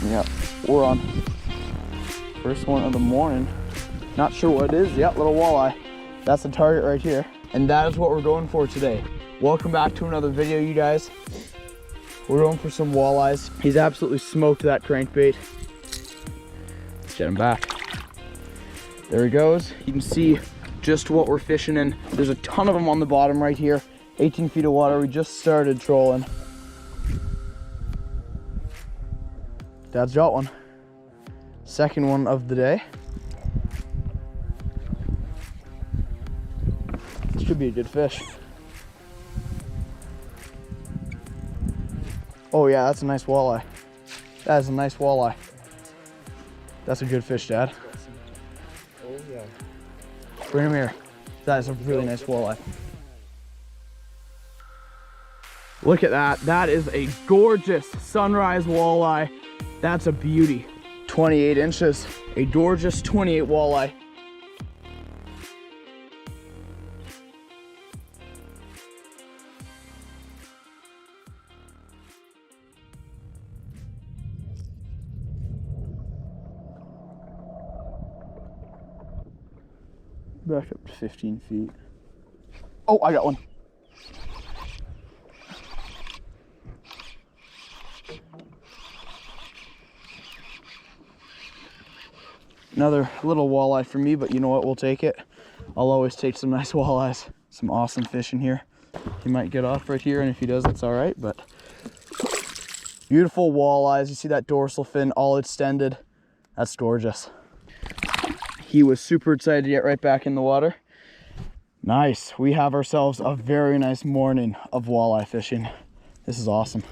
Yeah, we're on first one of the morning. Not sure what it is. Yeah, little walleye. That's the target right here. And that is what we're going for today. Welcome back to another video, you guys. We're going for some walleyes. He's absolutely smoked that crankbait. Let's get him back. There he goes. You can see just what we're fishing in. There's a ton of them on the bottom right here. 18 feet of water. We just started trolling. Dad's got one. Second one of the day. This should be a good fish. Oh yeah, that's a nice walleye. That is a nice walleye. That's a good fish, Dad. Oh yeah. Bring him here. That is a really nice walleye. Look at that. That is a gorgeous sunrise walleye. That's a beauty. 28 inches. A gorgeous 28 walleye. Back up to 15 feet. Oh, I got one. Another little walleye for me, but you know what, we'll take it. I'll always take some nice walleyes. Some awesome fish in here. He might get off right here, and if he does, it's all right, but beautiful walleyes. You see that dorsal fin all extended. That's gorgeous. He was super excited to get right back in the water. Nice. We have ourselves a very nice morning of walleye fishing. This is awesome.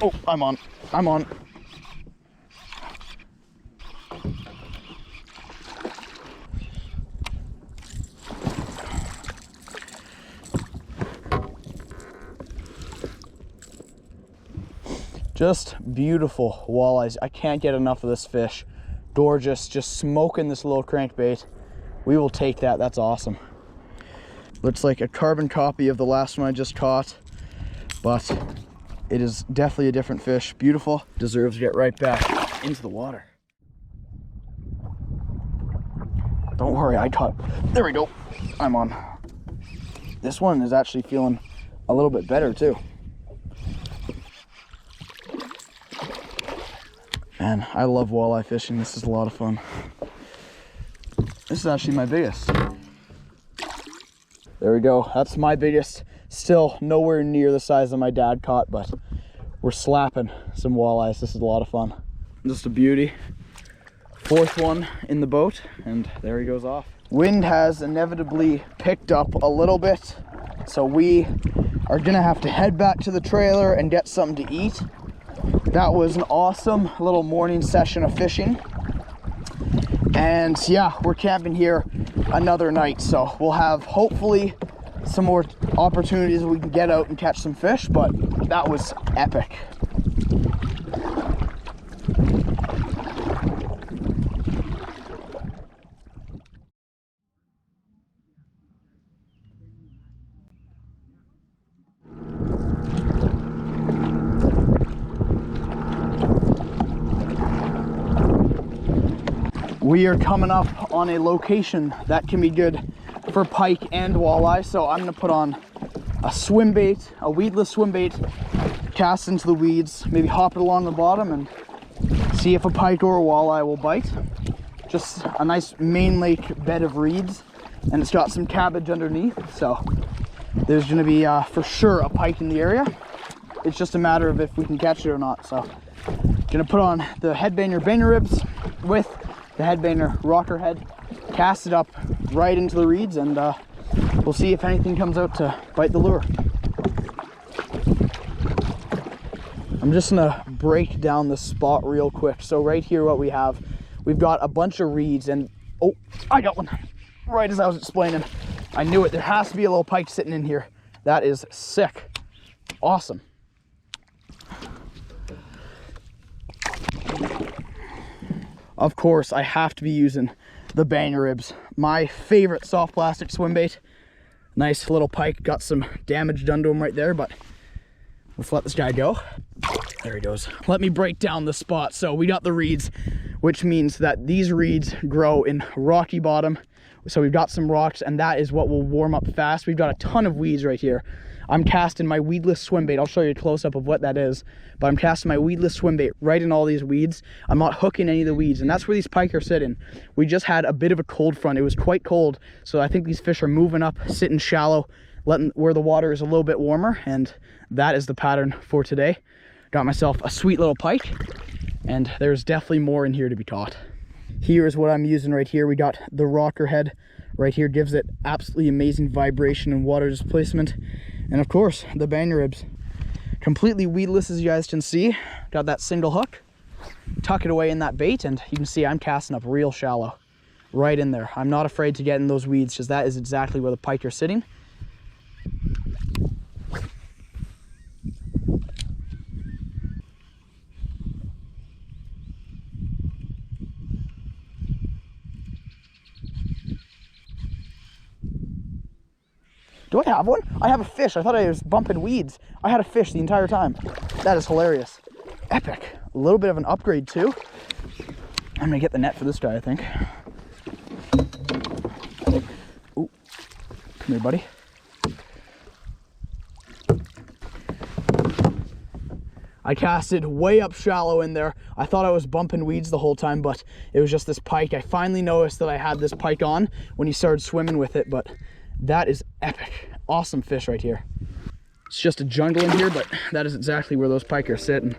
Oh, I'm on. I'm on. Just beautiful walleyes. I can't get enough of this fish. Gorgeous, just smoking this little crankbait. We will take that. That's awesome. Looks like a carbon copy of the last one I just caught, but it is definitely a different fish. Beautiful. Deserves to get right back into the water. Don't worry, I caught. There we go. I'm on. This one is actually feeling a little bit better too. Man, I love walleye fishing. This is a lot of fun. This is actually my biggest. There we go. That's my biggest. Still nowhere near the size that my dad caught, but we're slapping some walleyes. This is a lot of fun. Just a beauty. Fourth one in the boat, and there he goes off. Wind has inevitably picked up a little bit, so we are gonna have to head back to the trailer and get something to eat. That was an awesome little morning session of fishing. And yeah, we're camping here another night, so we'll have hopefully some more opportunities we can get out and catch some fish, but that was epic. We are coming up on a location that can be good for pike and walleye, so I'm gonna put on a swim bait, a weedless swim bait, cast into the weeds, maybe hop it along the bottom and see if a pike or a walleye will bite. Just a nice main lake bed of reeds, and it's got some cabbage underneath, so there's gonna be for sure a pike in the area. It's just a matter of if we can catch it or not. So gonna put on the headbanger banger ribs with the headbanger rocker head, cast it up right into the reeds, and we'll see if anything comes out to bite the lure. I'm just gonna break down the spot real quick. So right here, what we have, we've got a bunch of reeds, and oh, I got one right as I was explaining. I knew it. There has to be a little pike sitting in here. That is sick. Awesome. Of course, I have to be using the banger ribs, my favorite soft plastic swim bait. Nice little pike, got some damage done to him right there, but let's let this guy go. There he goes. Let me break down the spot. So we got the reeds, which means that these reeds grow in rocky bottom. So we've got some rocks, and that is what will warm up fast. We've got a ton of weeds right here. I'm casting my weedless swim bait. I'll show you a close-up of what that is, but I'm casting my weedless swim bait right in all these weeds. I'm not hooking any of the weeds, and that's where these pike are sitting. We just had a bit of a cold front. It was quite cold, so I think these fish are moving up, sitting shallow, letting where the water is a little bit warmer, and that is the pattern for today. Got myself a sweet little pike, and there's definitely more in here to be caught. Here is what I'm using right here. We got the rocker head right here, gives it absolutely amazing vibration and water displacement. And of course, the bang ribs. Completely weedless, as you guys can see. Got that single hook, tuck it away in that bait, and you can see I'm casting up real shallow, right in there. I'm not afraid to get in those weeds, because that is exactly where the pike are sitting. Do I have one? I have a fish. I thought I was bumping weeds. I had a fish the entire time. That is hilarious. Epic. A little bit of an upgrade too. I'm gonna get the net for this guy, I think. Ooh. Come here, buddy. I casted way up shallow in there. I thought I was bumping weeds the whole time, but it was just this pike. I finally noticed that I had this pike on when he started swimming with it, but that is epic. Awesome fish right here. It's just a jungle in here, but that is exactly where those pike are sitting.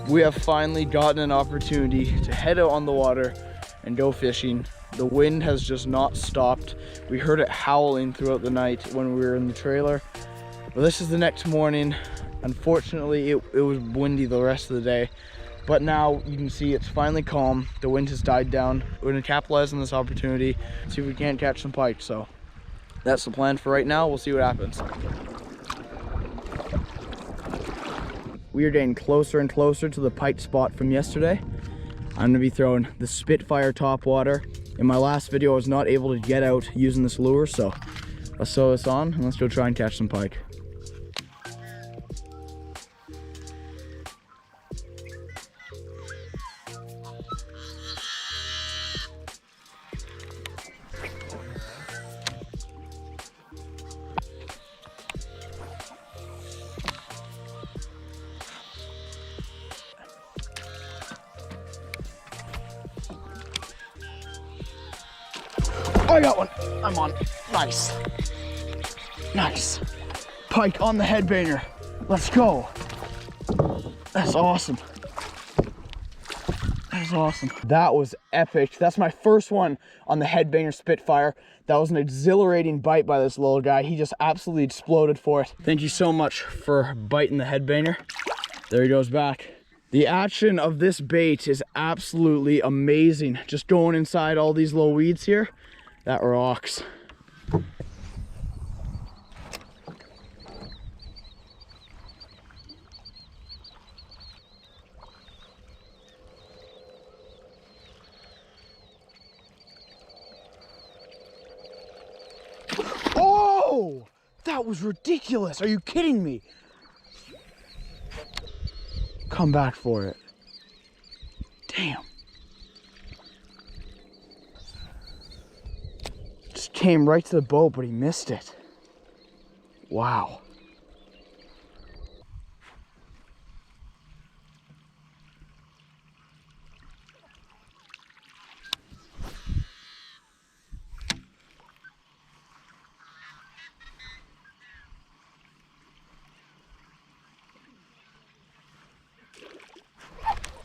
We have finally gotten an opportunity to head out on the water and go fishing. The wind has just not stopped. We heard it howling throughout the night when we were in the trailer. Well, this is the next morning. Unfortunately, it was windy the rest of the day. But now you can see it's finally calm. The wind has died down. We're gonna capitalize on this opportunity, see if we can't catch some pike. So that's the plan for right now. We'll see what happens. We are getting closer and closer to the pike spot from yesterday. I'm gonna be throwing the Spitfire Topwater. In my last video, I was not able to get out using this lure, so let's throw this on and let's go try and catch some pike. I got one. I'm on. Nice. Nice. Pike on the headbanger. Let's go. That's awesome. That is awesome. That was epic. That's my first one on the headbanger Spitfire. That was an exhilarating bite by this little guy. He just absolutely exploded for it. Thank you so much for biting the headbanger. There he goes back. The action of this bait is absolutely amazing. Just going inside all these little weeds here. That rocks. Oh, that was ridiculous. Are you kidding me? Come back for it. Damn. Just came right to the boat, but he missed it. Wow.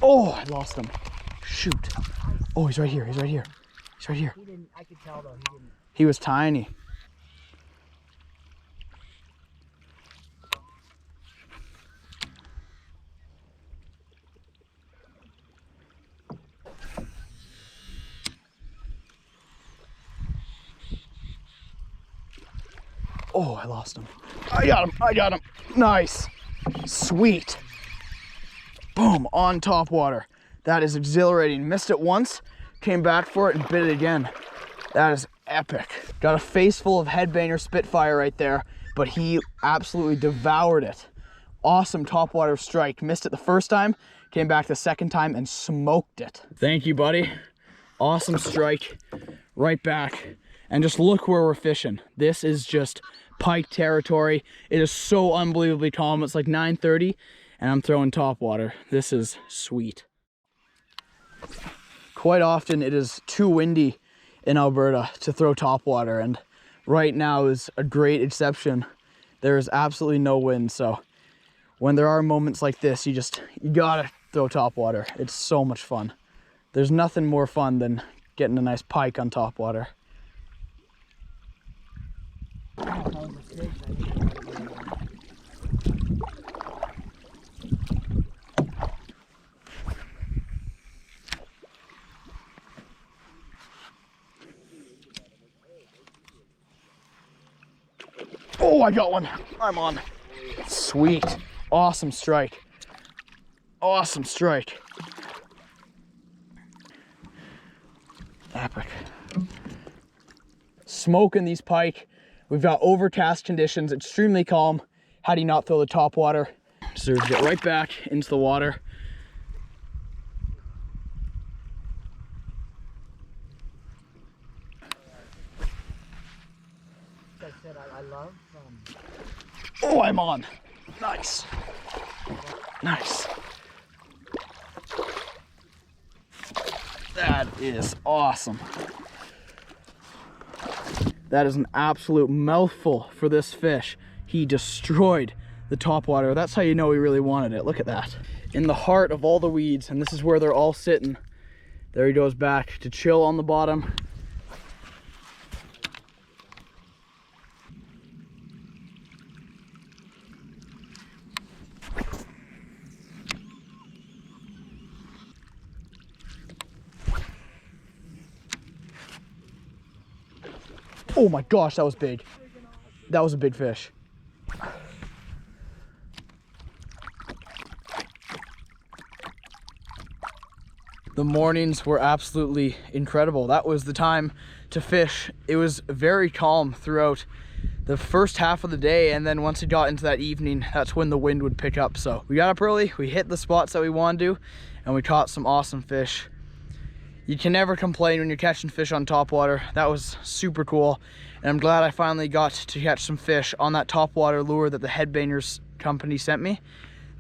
Oh, I lost him. Shoot. Oh, he's right here. He's right here. He's right here. He didn't, I could tell though, he didn't. He was tiny. Oh, I lost him. I got him. I got him. Nice. Sweet. Boom, on top water. That is exhilarating. Missed it once, came back for it and bit it again. That is epic. Got a face full of headbanger Spitfire right there, but he absolutely devoured it. Awesome topwater strike. Missed it the first time, came back the second time and smoked it. Thank you, buddy. Awesome strike. Right back. And just look where we're fishing. This is just pike territory. It is so unbelievably calm. It's like 9:30 and I'm throwing topwater. This is sweet. Quite often it is too windy in Alberta to throw topwater, and right now is a great exception. There is absolutely no wind, so when there are moments like this, you gotta throw topwater. It's so much fun. There's nothing more fun than getting a nice pike on topwater. Oh, I got one. I'm on. Sweet. Awesome strike. Awesome strike. Epic. Smoking these pike. We've got overcast conditions, extremely calm. How do you not throw the topwater? So get right back into the water. Like I said, I love Oh, I'm on. Nice. Nice. That is awesome. That is an absolute mouthful for this fish. He destroyed the topwater. That's how you know he really wanted it. Look at that. In the heart of all the weeds, and this is where they're all sitting. There he goes back to chill on the bottom. Oh my gosh, that was big. That was a big fish. The mornings were absolutely incredible. That was the time to fish. It was very calm throughout the first half of the day, and then once it got into that evening, that's when the wind would pick up. So we got up early, we hit the spots that we wanted to, and we caught some awesome fish. You can never complain when you're catching fish on topwater. That was super cool, and I'm glad I finally got to catch some fish on that topwater lure that the Headbangers company sent me.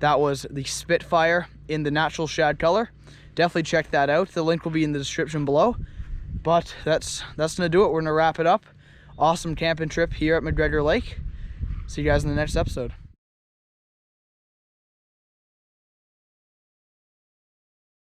That was the Spitfire in the natural shad color. Definitely check that out. The link will be in the description below. But that's gonna do it. We're gonna wrap it up. Awesome camping trip here at McGregor Lake. See you guys in the next episode.